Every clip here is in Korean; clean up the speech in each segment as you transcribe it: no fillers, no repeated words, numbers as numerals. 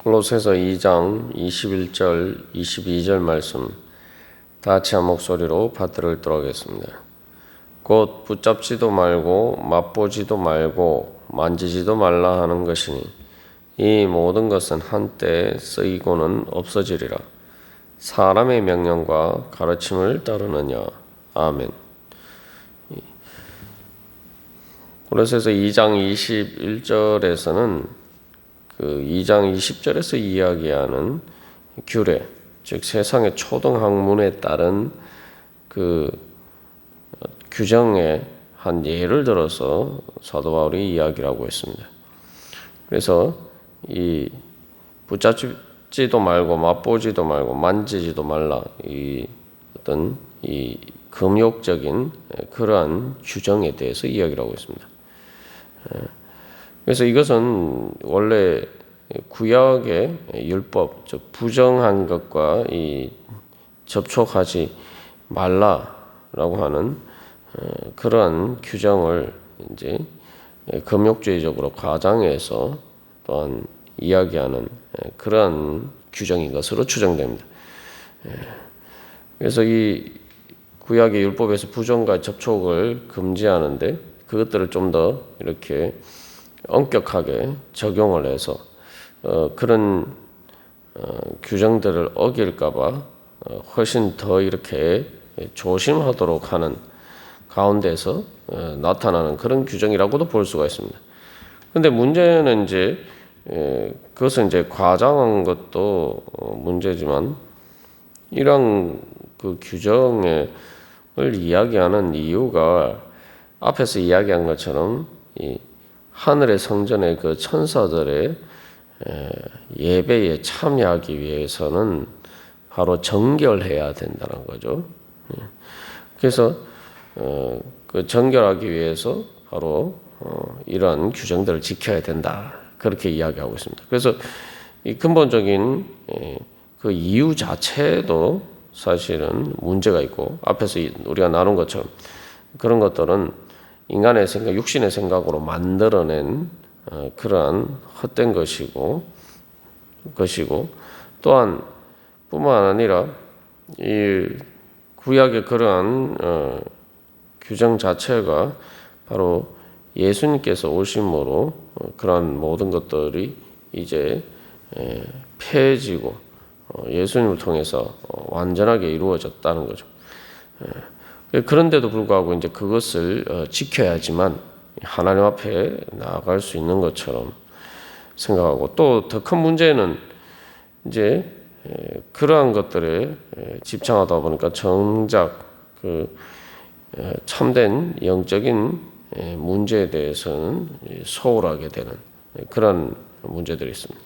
골로새서 2장 21절 22절 말씀 다 같이 한 목소리로 받들도록 하겠습니다. 곧 붙잡지도 말고 맛보지도 말고 만지지도 말라 하는 것이니 이 모든 것은 한때 쓰이고는 없어지리라. 사람의 명령과 가르침을 따르느냐. 아멘. 골로새서 2장 21절에서는 그 2장 20절에서 이야기하는 규례, 즉 세상의 초등학문에 따른 그 규정의 한 예를 들어서 사도 바울이 이야기를 하고 있습니다. 그래서 이 붙잡지도 말고 맛보지도 말고 만지지도 말라, 이 어떤 이 금욕적인 그러한 규정에 대해서 이야기를 하고 있습니다. 그래서 이것은 원래 구약의 율법, 즉 부정한 것과 이 접촉하지 말라라고 하는 그러한 규정을 이제 금욕주의적으로 과장해서 또한 이야기하는 그러한 규정인 것으로 추정됩니다. 그래서 이 구약의 율법에서 부정과 접촉을 금지하는데 그것들을 좀 더 이렇게 엄격하게 적용을 해서 그런 규정들을 어길까봐 훨씬 더 이렇게 조심하도록 하는 가운데서 나타나는 그런 규정이라고도 볼 수가 있습니다. 그런데 문제는 이제 그것은 이제 과장한 것도 문제지만 이런 그 규정을 이야기하는 이유가 앞에서 이야기한 것처럼 이 하늘의 성전의 그 천사들의 예배에 참여하기 위해서는 바로 정결해야 된다는 거죠. 그래서 그 정결하기 위해서 바로 이러한 규정들을 지켜야 된다. 그렇게 이야기하고 있습니다. 그래서 이 근본적인 그 이유 자체도 사실은 문제가 있고 앞에서 우리가 나눈 것처럼 그런 것들은 인간의 생각, 육신의 생각으로 만들어낸 그러한 헛된 것이고 또한 뿐만 아니라 이 구약의 그러한 규정 자체가 바로 예수님께서 오심으로 그러한 모든 것들이 이제 폐해지고 예수님을 통해서 완전하게 이루어졌다는 거죠. 그런데도 불구하고 이제 그것을 지켜야지만 하나님 앞에 나아갈 수 있는 것처럼 생각하고 또 더 큰 문제는 이제 그러한 것들에 집착하다 보니까 정작 그 참된 영적인 문제에 대해서는 소홀하게 되는 그런 문제들이 있습니다.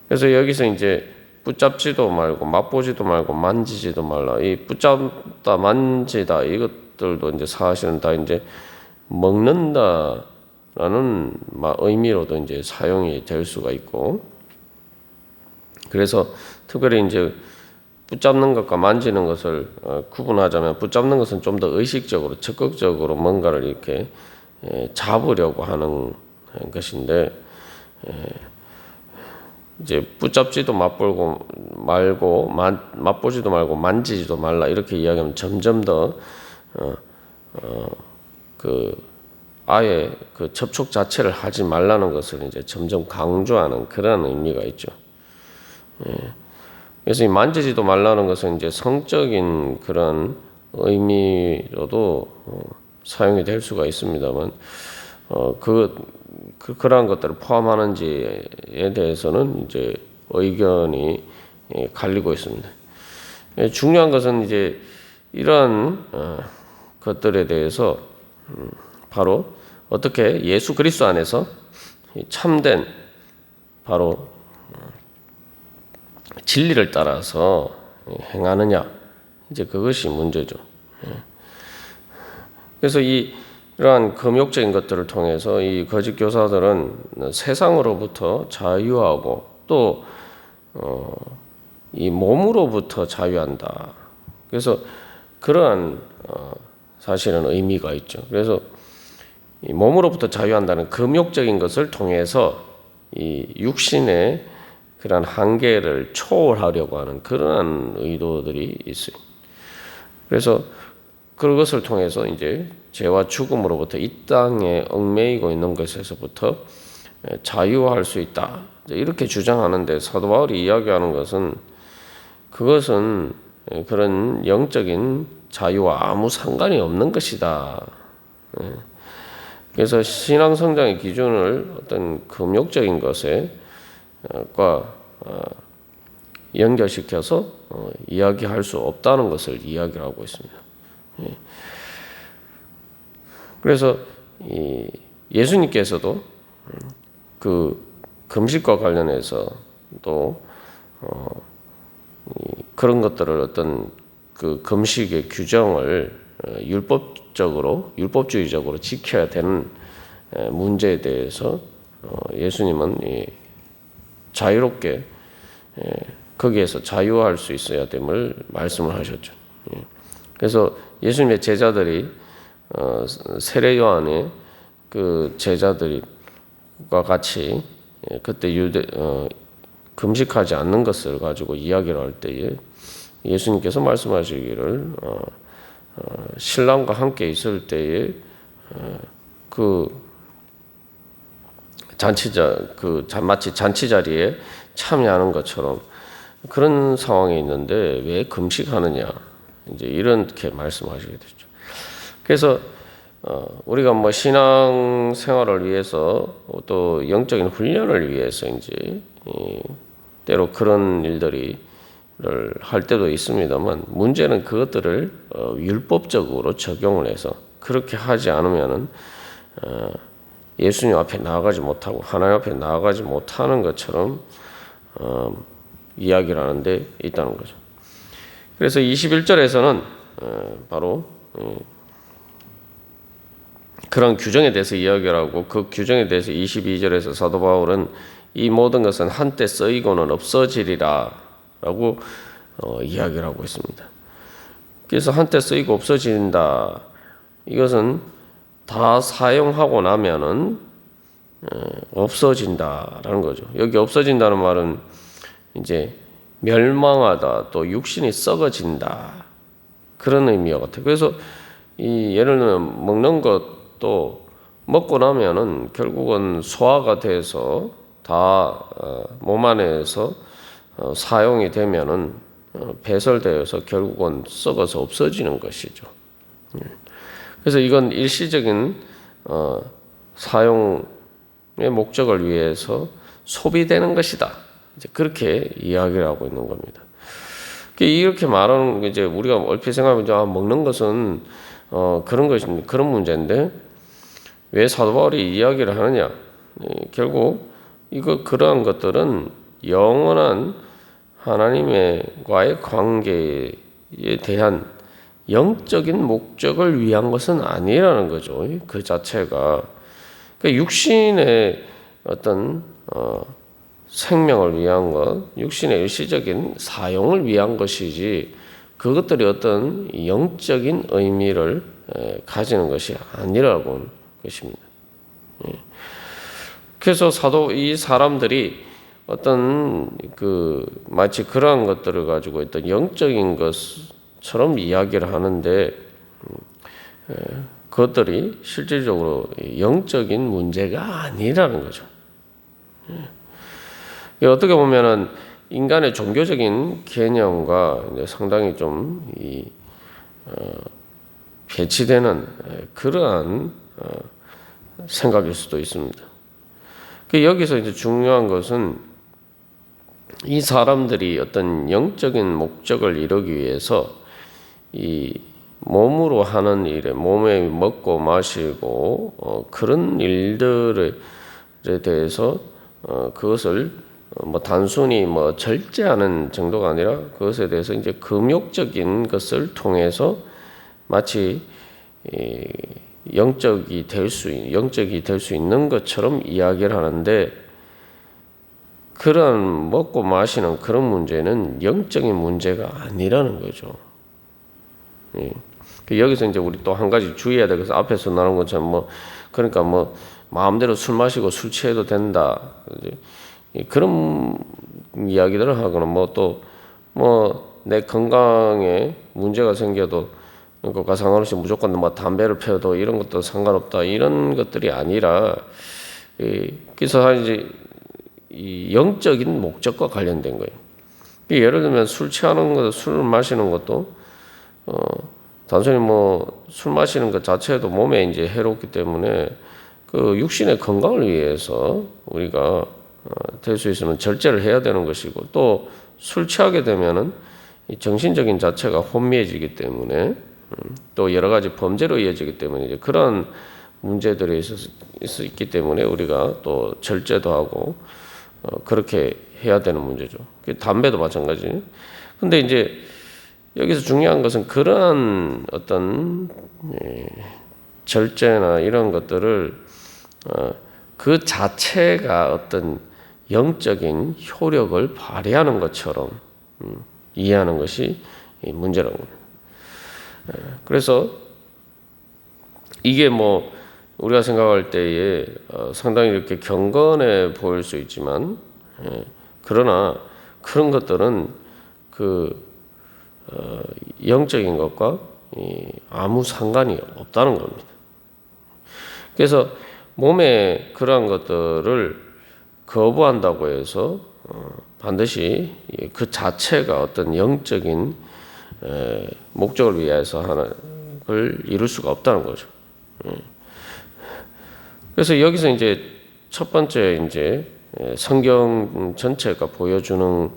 그래서 여기서 이제 붙잡지도 말고 맛보지도 말고 만지지도 말라. 이 붙잡다 만지다 이것들도 이제 사실은 다 이제 먹는다라는 의미로도 이제 사용이 될 수가 있고, 그래서 특별히 이제 붙잡는 것과 만지는 것을 구분하자면 붙잡는 것은 좀 더 의식적으로 적극적으로 뭔가를 이렇게 잡으려고 하는 것인데. 이제 붙잡지도 말고 맛보지도 말고 만지지도 말라 이렇게 이야기하면 점점 더 아예 그 접촉 자체를 하지 말라는 것을 이제 점점 강조하는 그런 의미가 있죠. 그래서 이 만지지도 말라는 것은 이제 성적인 그런 의미로도 사용이 될 수가 있습니다만 그러한 것들을 포함하는지에 대해서는 이제 의견이 갈리고 있습니다. 중요한 것은 이제 이러한 것들에 대해서 바로 어떻게 예수 그리스도 안에서 참된 바로 진리를 따라서 행하느냐, 이제 그것이 문제죠. 그래서 이러한 금욕적인 것들을 통해서 이 거짓 교사들은 세상으로부터 자유하고 또 이 몸으로부터 자유한다. 그래서 그러한 사실은 의미가 있죠. 그래서 이 몸으로부터 자유한다는 금욕적인 것을 통해서 이 육신의 그런 한계를 초월하려고 하는 그러한 의도들이 있어요. 그래서 그것을 통해서 이제 죄와 죽음으로부터 이 땅에 얽매이고 있는 것에서부터 자유할 수 있다. 이렇게 주장하는데 사도 바울이 이야기하는 것은 그것은 그런 영적인 자유와 아무 상관이 없는 것이다. 그래서 신앙 성장의 기준을 어떤 금욕적인 것과 연결시켜서 이야기할 수 없다는 것을 이야기하고 있습니다. 그래서 예수님께서도 그 금식과 관련해서 또 그런 것들을 어떤 그 금식의 규정을 율법주의적으로 지켜야 되는 문제에 대해서 예수님은 자유롭게 거기에서 자유할 수 있어야 됨을 말씀을 하셨죠. 그래서 예수님의 제자들이 세례 요한의 그 제자들과 같이 그때 금식하지 않는 것을 가지고 이야기를 할 때에 예수님께서 말씀하시기를 신랑과 함께 있을 때에 마치 잔치 자리에 참여하는 것처럼 그런 상황에 있는데 왜 금식하느냐 이제 이렇게 말씀하시게 되죠. 그래서 우리가 뭐 신앙 생활을 위해서 또 영적인 훈련을 위해서 이제 때로 그런 일들을 할 때도 있습니다만 문제는 그것들을 율법적으로 적용을 해서 그렇게 하지 않으면은 예수님 앞에 나아가지 못하고 하나님 앞에 나아가지 못하는 것처럼 이야기를 하는데 있다는 거죠. 그래서 21절에서는 바로 그런 규정에 대해서 이야기를 하고 그 규정에 대해서 22절에서 사도 바울은 이 모든 것은 한때 쓰이고는 없어지리라 라고 이야기를 하고 있습니다. 그래서 한때 쓰이고 없어진다. 이것은 다 사용하고 나면은 없어진다라는 거죠. 여기 없어진다는 말은 이제 멸망하다, 또 육신이 썩어진다 그런 의미와 같아요. 그래서 예를 들면 먹는 것도 먹고 나면은 결국은 소화가 돼서 다 몸 안에서 사용이 되면은 배설되어서 결국은 썩어서 없어지는 것이죠. 그래서 이건 일시적인 사용의 목적을 위해서 소비되는 것이다. 이제 그렇게 이야기를 하고 있는 겁니다. 이렇게 말하는 게 이제 우리가 얼핏 생각하면 먹는 것은 그런 문제인데 왜 사도 바울이 이야기를 하느냐? 결국 그러한 것들은 영원한 하나님과의 관계에 대한 영적인 목적을 위한 것은 아니라는 거죠. 그 자체가 그러니까 육신의 어떤 생명을 위한 것, 육신의 일시적인 사용을 위한 것이지 그것들이 어떤 영적인 의미를 가지는 것이 아니라고 하는 것입니다. 그래서 이 사람들이 어떤 마치 그러한 것들을 가지고 어떤 영적인 것처럼 이야기를 하는데 그것들이 실질적으로 영적인 문제가 아니라는 거죠. 어떻게 보면은 인간의 종교적인 개념과 상당히 좀 배치되는 그러한 생각일 수도 있습니다. 여기서 이제 중요한 것은 이 사람들이 어떤 영적인 목적을 이루기 위해서 이 몸으로 하는 일에 몸에 먹고 마시고 그런 일들에 대해서 그것을 단순히 절제하는 정도가 아니라 그것에 대해서 이제 금욕적인 것을 통해서 마치 영적이 될 수 있는 것처럼 이야기를 하는데 그런 먹고 마시는 그런 문제는 영적인 문제가 아니라는 거죠. 여기서 이제 우리 또 한 가지 주의해야 될 것은 앞에서 나눈 것처럼 그러니까 마음대로 술 마시고 술 취해도 된다. 그런 이야기들을 하거나 내 건강에 문제가 생겨도 그것과 상관없이 무조건 담배를 피워도 이런 것도 상관없다. 이런 것들이 아니라 그래서 이제 이 영적인 목적과 관련된 거예요. 예를 들면 술 취하는 것, 술 마시는 것도 단순히 술 마시는 것 자체도 몸에 이제 해롭기 때문에 그 육신의 건강을 위해서 우리가 될 수 있으면 절제를 해야 되는 것이고, 또 술 취하게 되면은 이 정신적인 자체가 혼미해지기 때문에 또 여러 가지 범죄로 이어지기 때문에 이제 그런 문제들이 있기 때문에 우리가 또 절제도 하고 그렇게 해야 되는 문제죠. 담배도 마찬가지. 근데 이제 여기서 중요한 것은 그러한 어떤 절제나 이런 것들을 그 자체가 어떤 영적인 효력을 발휘하는 것처럼 이해하는 것이 문제라고 합니다. 그래서 이게 우리가 생각할 때에 상당히 이렇게 경건해 보일 수 있지만, 그러나 그런 것들은 영적인 것과 아무 상관이 없다는 겁니다. 그래서 몸에 그러한 것들을 거부한다고 해서 반드시 그 자체가 어떤 영적인 목적을 위해서 하나를 이룰 수가 없다는 거죠. 그래서 여기서 이제 첫 번째 이제 성경 전체가 보여주는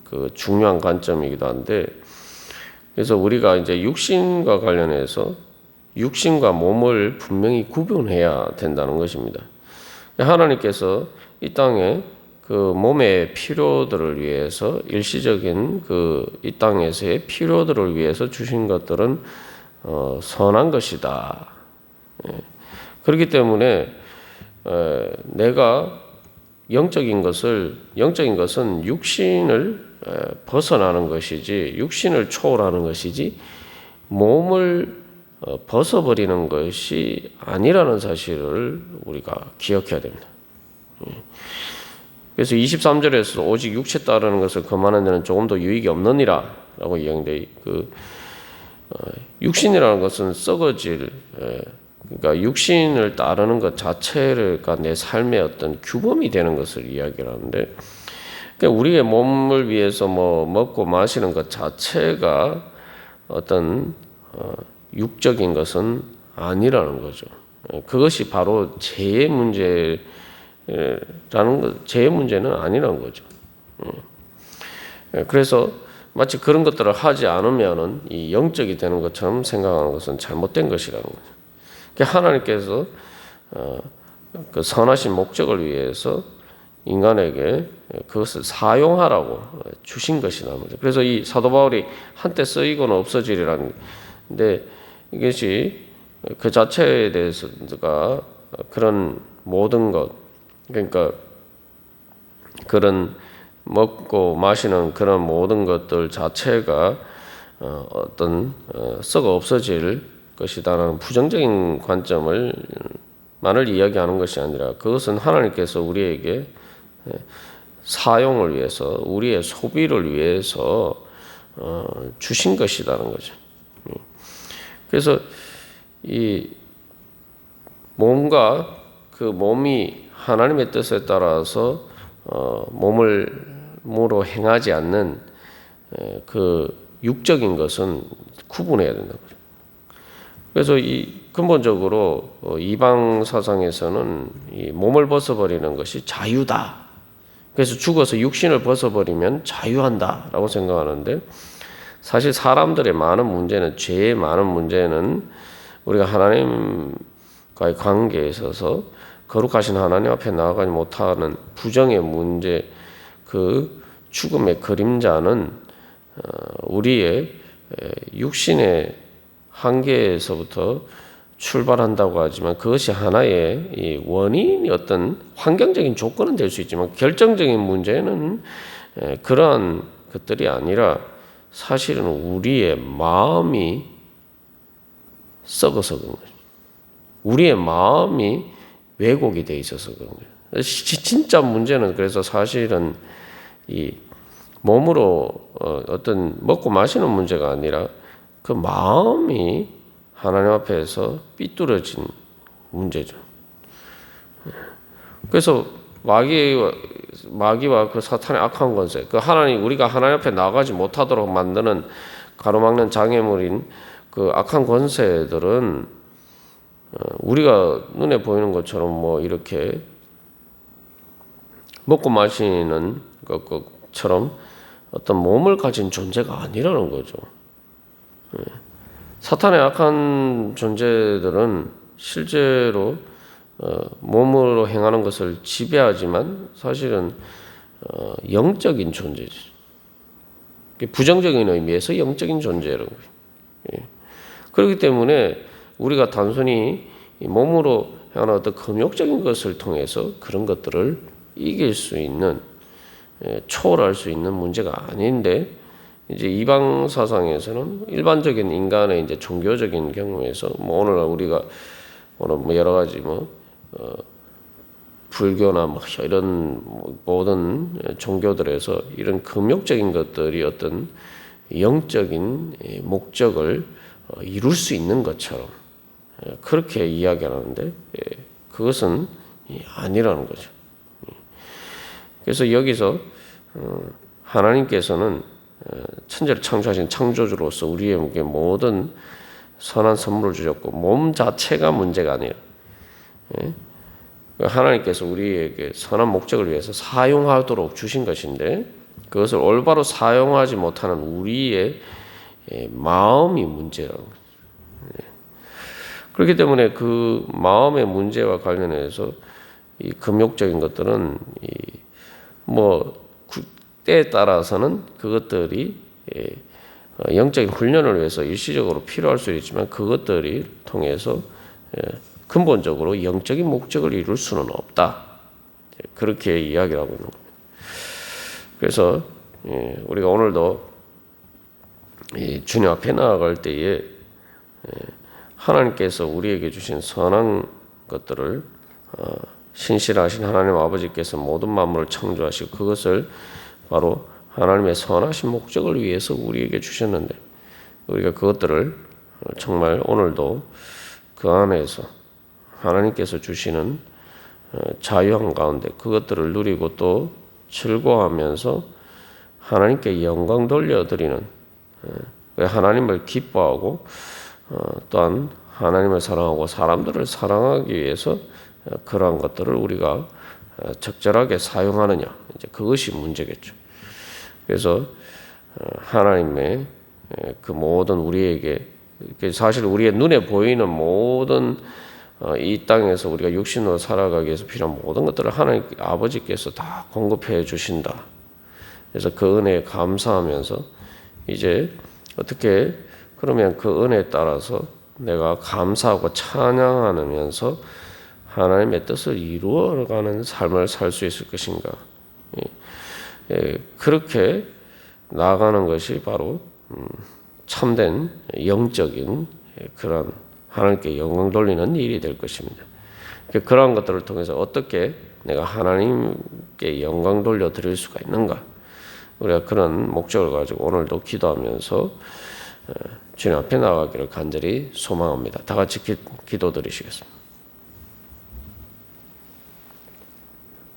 그 중요한 관점이기도 한데, 그래서 우리가 이제 육신과 관련해서 육신과 몸을 분명히 구분해야 된다는 것입니다. 하나님께서 이 땅에 그 몸의 필요들을 위해서 일시적인 이 땅에서의 필요들을 위해서 주신 것들은 선한 것이다. 그렇기 때문에 내가 영적인 것은 육신을 벗어나는 것이지, 육신을 초월하는 것이지 몸을 벗어버리는 것이 아니라는 사실을 우리가 기억해야 됩니다. 그래서 23절에서 오직 육체 따르는 것을 금하는 데는 조금 더 유익이 없느니라 라고 이야기돼. 육신이라는 것은 썩어질, 그러니까 육신을 따르는 것 자체가 내 삶의 어떤 규범이 되는 것을 이야기를 하는데, 그러니까 우리의 몸을 위해서 먹고 마시는 것 자체가 어떤 육적인 것은 아니라는 거죠. 그것이 바로 죄의 문제라는 것, 죄의 문제는 아니라는 거죠. 그래서 마치 그런 것들을 하지 않으면은 이 영적이 되는 것처럼 생각하는 것은 잘못된 것이라는 거죠. 그러니까 하나님께서 그 선하신 목적을 위해서 인간에게 그것을 사용하라고 주신 것이라는 거죠. 그래서 이 사도 바울이 한때 쓰이고는 없어지리라는, 근데 이것이 그 자체에 대해서가 그런 모든 것, 그러니까 그런 먹고 마시는 그런 모든 것들 자체가 어떤 썩어 없어질 것이다라는 부정적인 관점을 만을 이야기하는 것이 아니라, 그것은 하나님께서 우리에게 사용을 위해서, 우리의 소비를 위해서 주신 것이라는 거죠. 그래서 이 몸과 그 몸이 하나님의 뜻에 따라서 몸으로 행하지 않는 그 육적인 것은 구분해야 된다는 거죠. 그래서 근본적으로 이방 사상에서는 이 몸을 벗어버리는 것이 자유다. 그래서 죽어서 육신을 벗어버리면 자유한다라고 생각하는데, 사실 사람들의 많은 문제는, 죄의 많은 문제는 우리가 하나님과의 관계에 있어서 거룩하신 하나님 앞에 나아가지 못하는 부정의 문제, 그 죽음의 그림자는 우리의 육신의 한계에서부터 출발한다고 하지만, 그것이 하나의 이 원인이 어떤 환경적인 조건은 될 수 있지만 결정적인 문제는 그러한 것들이 아니라 사실은 우리의 마음이 썩어서 그런 거죠. 우리의 마음이 왜곡이 돼 있어서 그런 거예요. 진짜 문제는 그래서 사실은 이 몸으로 어떤 먹고 마시는 문제가 아니라 그 마음이 하나님 앞에서 삐뚤어진 문제죠. 그래서 마귀와 그 사탄의 악한 권세, 그 우리가 하나님 앞에 나가지 못하도록 만드는 가로막는 장애물인 그 악한 권세들은 우리가 눈에 보이는 것처럼 뭐 이렇게 먹고 마시는 것처럼 어떤 몸을 가진 존재가 아니라는 거죠. 사탄의 악한 존재들은 실제로 몸으로 행하는 것을 지배하지만 사실은 영적인 존재죠. 부정적인 의미에서 영적인 존재라는 거예요. 그렇기 때문에 우리가 단순히 몸으로 행하는 어떤 금욕적인 것을 통해서 그런 것들을 이길 수 있는, 초월할 수 있는 문제가 아닌데, 이제 이방 사상에서는 일반적인 인간의 이제 종교적인 경우에서 뭐 오늘 뭐 여러 가지 불교나 뭐 이런 모든 종교들에서 이런 금욕적인 것들이 어떤 영적인 목적을 이룰 수 있는 것처럼 그렇게 이야기하는데 그것은 아니라는 거죠. 그래서 여기서 하나님께서는 천지를 창조하신 창조주로서 우리에게 모든 선한 선물을 주셨고 몸 자체가 문제가 아니라 하나님께서 우리에게 선한 목적을 위해서 사용하도록 주신 것인데 그것을 올바로 사용하지 못하는 우리의 마음이 문제라는 거죠. 그렇기 때문에 그 마음의 문제와 관련해서 이 금욕적인 것들은 때에 따라서는 그것들이 영적인 훈련을 위해서 일시적으로 필요할 수 있지만 그것들이 통해서 근본적으로 영적인 목적을 이룰 수는 없다. 그렇게 이야기를 하고 있는 겁니다. 그래서 우리가 오늘도 주님 앞에 나아갈 때에 하나님께서 우리에게 주신 선한 것들을 신실하신 하나님 아버지께서 모든 만물을 창조하시고 그것을 바로 하나님의 선하신 목적을 위해서 우리에게 주셨는데 우리가 그것들을 정말 오늘도 그 안에서 하나님께서 주시는 자유한 가운데 그것들을 누리고 또 즐거워하면서 하나님께 영광 돌려드리는 하나님을 기뻐하고 또한 하나님을 사랑하고 사람들을 사랑하기 위해서 그러한 것들을 우리가 적절하게 사용하느냐 이제 그것이 문제겠죠. 그래서 하나님의 그 모든 우리에게 사실 우리의 눈에 보이는 모든 이 땅에서 우리가 육신으로 살아가기 위해서 필요한 모든 것들을 하나님 아버지께서 다 공급해 주신다. 그래서 그 은혜에 감사하면서 이제 어떻게 그러면 그 은혜에 따라서 내가 감사하고 찬양하면서 하나님의 뜻을 이루어가는 삶을 살 수 있을 것인가. 그렇게 나아가는 것이 바로 참된 영적인 그런 하나님께 영광 돌리는 일이 될 것입니다. 그러한 것들을 통해서 어떻게 내가 하나님께 영광 돌려 드릴 수가 있는가. 우리가 그런 목적을 가지고 오늘도 기도하면서 주님 앞에 나가기를 간절히 소망합니다. 다 같이 기도 드리시겠습니다.